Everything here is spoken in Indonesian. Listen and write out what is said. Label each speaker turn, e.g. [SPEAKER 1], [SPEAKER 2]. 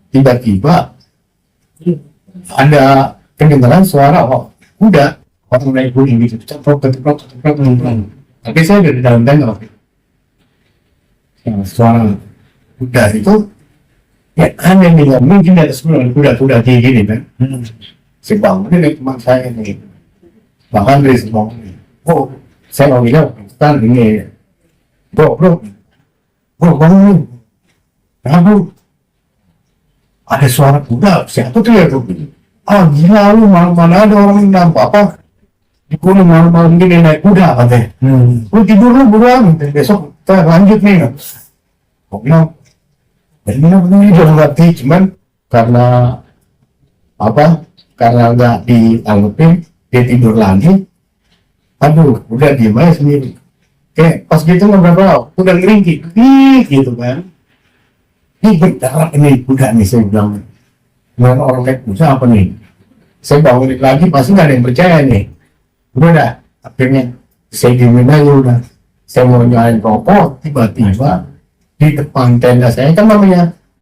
[SPEAKER 1] tiba-tiba ada kedengaran suara kuda orang naik gunung gitu, ceprok. Tapi saya dari dalam tenda waktu itu. Suara kuda itu ya aneh nih, mungkin ada 10 kuda gini kan. Si bangun ini teman saya ini, Bang Andri semua. Oh, saya mau bilang kan ini, bro bangun, kenapa? Ada suara kuda, siapa tuh ya tuh? Ah gila lu, mana ada orang yang nampak apa di gunung malam-malam gini naik kuda katanya. Lu tidur lu buruan, besok kita lanjut nih. Kok bilang, ini udah ngerti, cuman karena apa? Karena nggak dianggapin, dia tidur lagi. Aduh, udah diem aja sendiri. Kayak pas gitu ngobrol, udah ngeringkik, gitu kan. Ini berdarah ini kuda nih, saya bilang. Mana orang naik kuda apa nih? Saya bangunin lagi, pasti nggak ada yang percaya nih. Udah, akhirnya saya diemin aja udah. Saya mau nyalain rokok, tiba-tiba di depan tenda saya kan namanya